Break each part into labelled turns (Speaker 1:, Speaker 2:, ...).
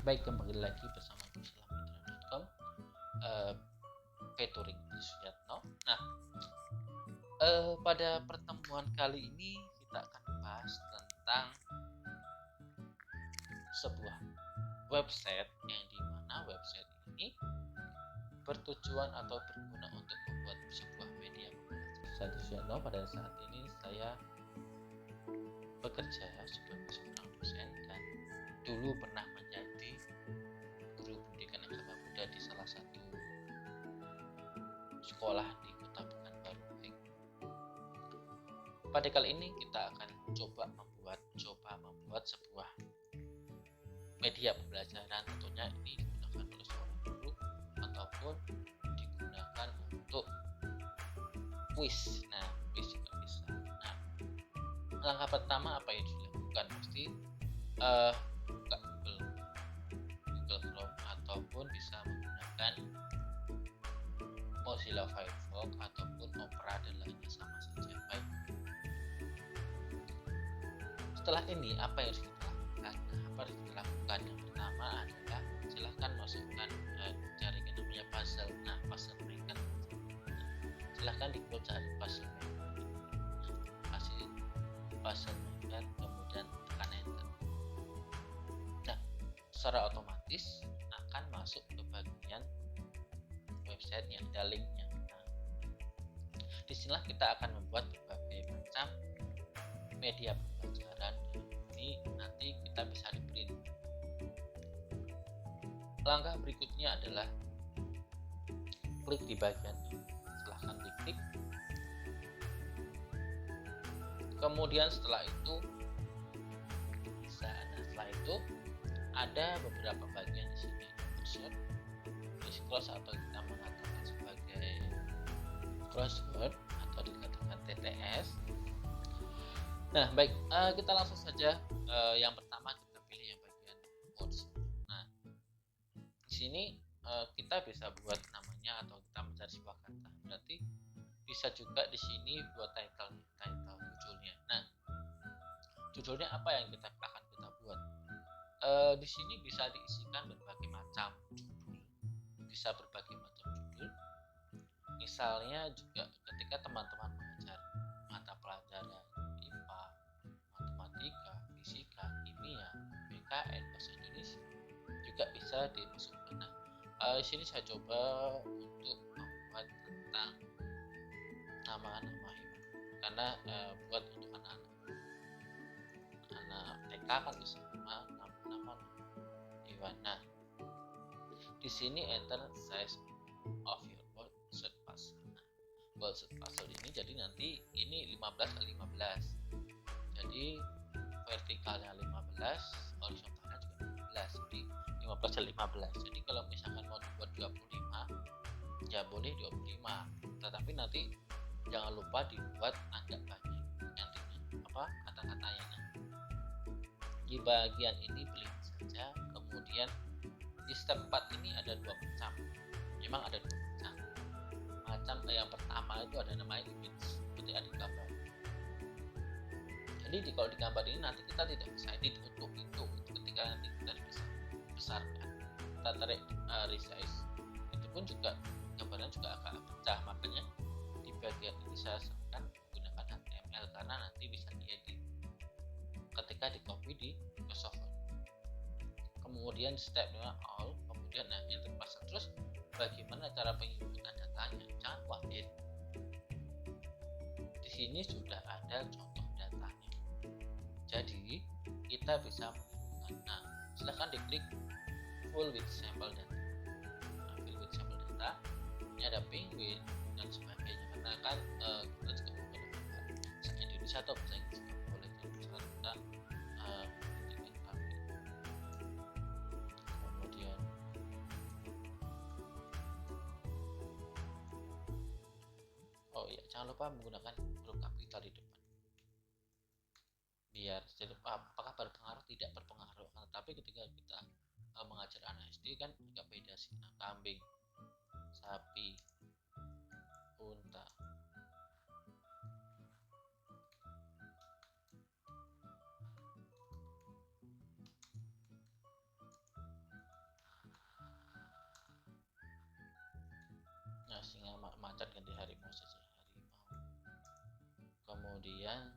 Speaker 1: Baik, kembali lagi bersama Islamitra.com, Featuring Suyatno. Nah, pada pertemuan kali ini kita akan membahas tentang sebuah website yang dimana website ini bertujuan atau berguna untuk membuat sebuah media pembelajaran. Saya Suyatno, pada saat ini saya bekerja sebagai seorang dosen dan dulu pernah menjadi guru pendidikan agama Buddha di salah satu sekolah di Kota Pekanbaru. Pada kali ini kita akan coba membuat sebuah media pembelajaran. Tentunya ini digunakan oleh seorang guru ataupun digunakan untuk kuis. Nah, kuis juga bisa. Nah, langkah pertama apa yang dilakukan? Pasti buka Google Chrome ataupun bisa menggunakan Mozilla Firefox ataupun Opera dan lainnya, sama saja. Baik. Setelah ini apa yang harus kita lakukan? Yang pertama adalah silahkan masukkan jaringan namanya puzzle. Nah, puzzle maker. Silahkan di Google cari puzzle maker. Kasih puzzle maker, kemudian tekan enter. Nah, secara otomatis akan masuk ke bagian websitenya, ada linknya. Nah, disinilah kita akan membuat berbagai macam media pembelajaran. Ini nanti kita bisa di print. Langkah berikutnya adalah klik di bagian ini. Silahkan diklik. Kemudian setelah itu ada beberapa bagian di sini. Cross atau kita mengatakan sebagai crossword atau dikatakan TTS. Nah, baik, kita langsung saja. Yang pertama kita pilih yang bagian words. Nah, di sini kita bisa buat namanya atau kita mencari sebuah kata. Berarti bisa juga di sini buat title judulnya. Nah, judulnya apa yang akan kita buat? Di sini bisa diisikan berbagai macam judul. Bisa berbagai macam judul. Misalnya juga ketika teman-teman mengajar mata pelajaran IPA, matematika, fisika, kimia, PKN, bahasa Indonesia juga bisa dimasukkan. Nah, di sini saya coba untuk membuat tentang nama-nama hewan, karena buat untuk anak TK kan bisa nama hewan. Nah, di sini enter size of your word puzzle. Nah, word puzzle ini jadi nanti ini 15 kali 15. Jadi vertikalnya 15, horizontalnya juga 15. Jadi 15 kali 15. Jadi kalau misalkan mau dibuat 25, ya boleh 25. Tetapi nanti jangan lupa dibuat agak banyak nantinya kata-katanya. Nah, di bagian ini pilih saja. Kemudian di step 4 ini ada dua macam. Memang ada dua macam. Yang pertama itu ada namanya image, seperti ada gambar. Jadi kalau di gambar ini nanti kita tidak bisa edit untuk itu. Ketika nanti kita bisa besarkan, kita tarik resize, itu pun juga gambarnya juga agak pecah. Makanya di bagian ini saya sarankan menggunakan HTML karena nanti bisa diedit ketika di copy di Microsoft. Kemudian stepnya all, kemudian yang terpasang. Terus bagaimana cara penginputan datanya? Jangan khawatir, di sini sudah ada contoh datanya, jadi kita bisa menginputkan. Nah, silahkan diklik full with sample data. Nah, full with sample data ini ada penguin dan sebagainya, karena kan kita juga menggunakan bahasa Indonesia atau bahasa Inggris juga boleh. Jadi misalkan kita jangan lupa menggunakan huruf kapital di depan biar apakah berpengaruh, tidak berpengaruh. Tapi ketika kita mengajar anak SD kan agak beda sih. Nah, kambing, sapi, unta. Nah, singa macan ganti harimau saja, harimau. Kemudian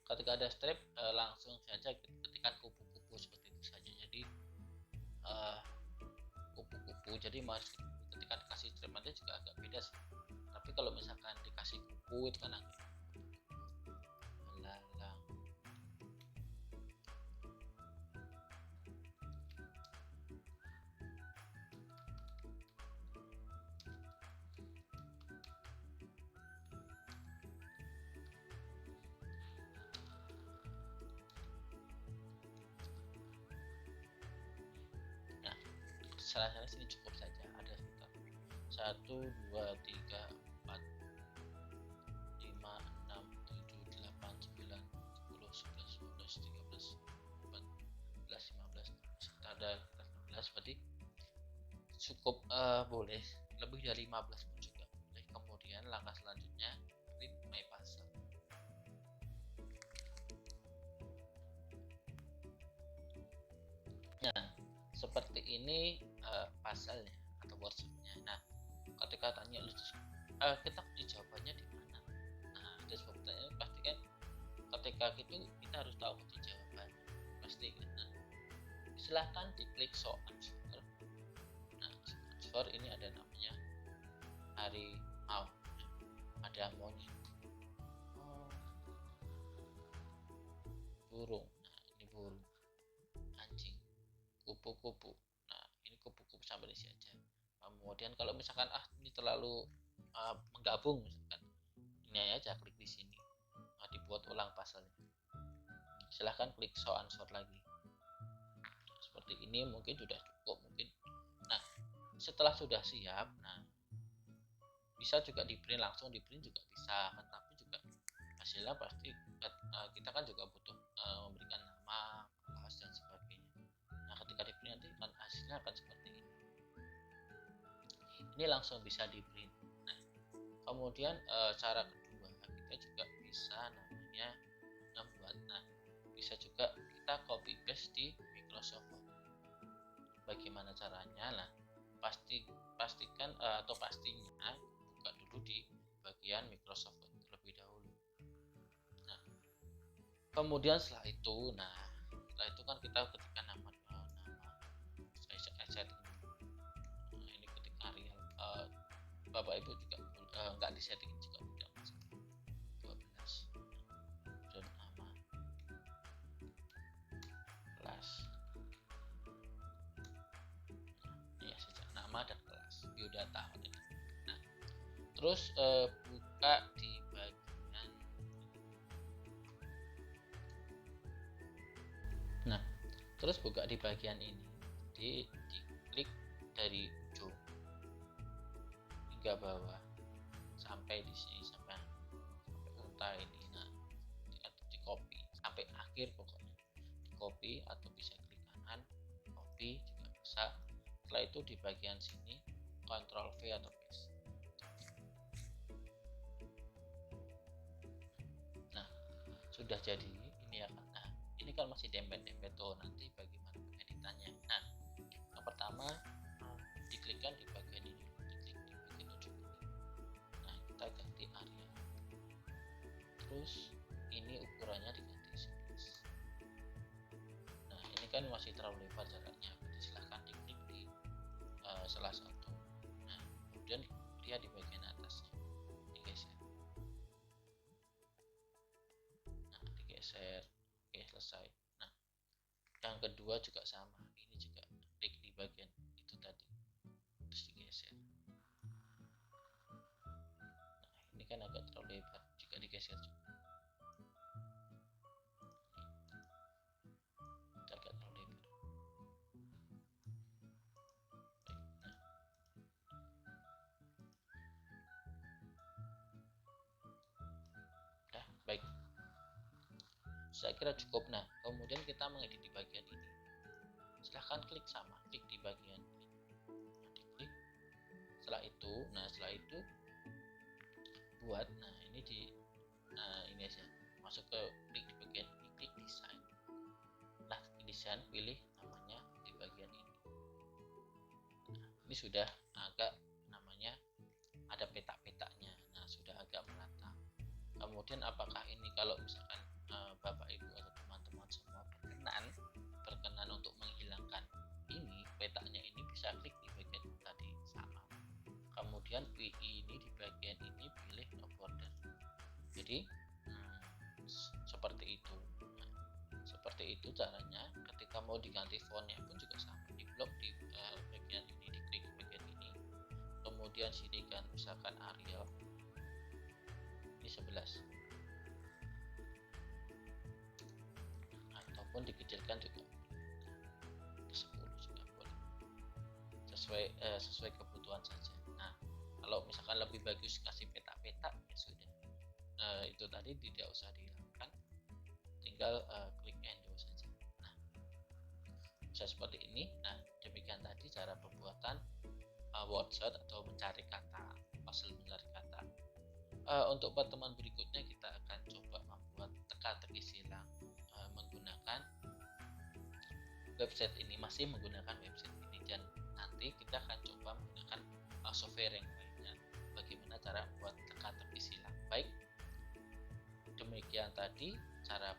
Speaker 1: ketika ada strip langsung saja ketikkan kupu-kupu seperti itu saja. Jadi kupu-kupu, jadi mas ketika dikasih strip nanti juga agak beda sih. Tapi kalau misalkan dikasih kupu itu kan agak belalang. Nah, salah sini cukup saja, ada sekitar 1, 2, 3, 4, 5, 6, 7, 8, 9, 10, 11, 12, 13, 14, 15, sekitar ada 16, berarti cukup boleh lebih dari 15 pun juga boleh. Kemudian langkah selanjutnya klik my puzzle. Nah, seperti ini puzzle-nya atau workshopnya. Nah, ketika tanya kita jawabannya di mana? Nah, ada sebuah pertanyaan pasti kan ketika gitu kita harus tahu kunci jawabannya pasti kan. Nah, silahkan diklik show answer. Nah, answer ini ada namanya harimau, ada monyet, burung. Nah, ini burung, anjing, kupu-kupu. Nah, ini kupu-kupu sampai di sini aja. Kemudian kalau misalkan ini terlalu menggabung, misalkan ini aja klik di sini, dibuat ulang puzzle-nya. Silahkan klik show answer lagi. Seperti ini mungkin sudah cukup mungkin. Nah, setelah sudah siap, nah bisa juga di print, langsung di print juga bisa kan, tapi juga hasilnya pasti kita kan juga butuh memberikan nama, kelas dan sebagainya. Nah, ketika di print nanti kan hasilnya akan seperti ini. Ini langsung bisa di print. Nah, kemudian cara kedua kita juga bisa namanya membuat. Nah, bisa juga kita copy paste di Microsoft Word. Bagaimana caranya? Nah, pastikan atau pastinya buka dulu di bagian Microsoft Word terlebih dahulu. Nah, kemudian setelah itu kan kita ketikkan nama saya ini ketik Arial. Bapak Ibu juga nggak disetting juga tidak masalah. 12 dan nama kelas. Ya saja nama dan kelas biodata. Nah, terus buka di bagian. Nah, terus buka di bagian ini, diklik dari ujung hingga bawah sampai di sini, sampai unta ini. Nah, di copy sampai akhir pokoknya, di copy atau bisa klik kanan copy juga bisa. Setelah itu di bagian sini Ctrl V atau paste. Nah, sudah jadi ini ya kan. Nah, ini kan masih dempet-dempet tuh, nanti bagaimana editannya. Nah, yang pertama diklikkan di bagian ini, diklik di bagian ujung ini. Nah, kita ganti area, terus ini ukurannya diganti 11. Nah, ini kan masih terlalu lebar jaraknya, jadi silahkan diklik di salah satu. Nah, kemudian dia di bagian atasnya digeser. Nah, digeser. Oke, selesai. Nah, yang kedua juga sama, ini juga klik di bagian itu tadi terus digeser. Nah, ini kan agak terlalu lebar, juga digeser juga. Agak terlalu lebar. Baik, saya kira cukup. Nah, kemudian kita mengedit di bagian ini. silahkan klik di bagian ini. Nah, diklik. Setelah itu buat, ini aja, masuk ke klik di bagian ini, klik desain. Nah, di desain pilih namanya di bagian ini. Nah, ini sudah agak ada petak-petaknya. Nah, sudah agak merata. Kemudian apakah ini kalau misalkan Bapak Ibu atau teman-teman semua berkenan untuk menghilangkan ini petaknya, ini bisa klik di bagian tadi sama. Kemudian ini di bagian ini pilih no border. Jadi seperti itu. Nah, seperti itu caranya. Ketika mau diganti fontnya pun juga sama, di blok di bagian ini, diklik bagian ini, kemudian sini kan misalkan Arial ini 11 ataupun dikecilkan juga ke 10 juga boleh, sesuai kebutuhan saja. Nah, kalau misalkan lebih bagus kasih petak-petak ya sudah, itu tadi tidak usah dihilangkan, tinggal klik undo saja. Nah, bisa seperti ini. Nah, demikian tadi cara pembuatan word search atau mencari kata, puzzle mencari kata. Untuk pertemuan berikutnya kita akan coba membuat teka-teki silang menggunakan website ini, masih menggunakan website ini, dan nanti kita akan coba menggunakan software yang lainnya, bagaimana cara membuat teka-teki silang. Baik, demikian tadi cara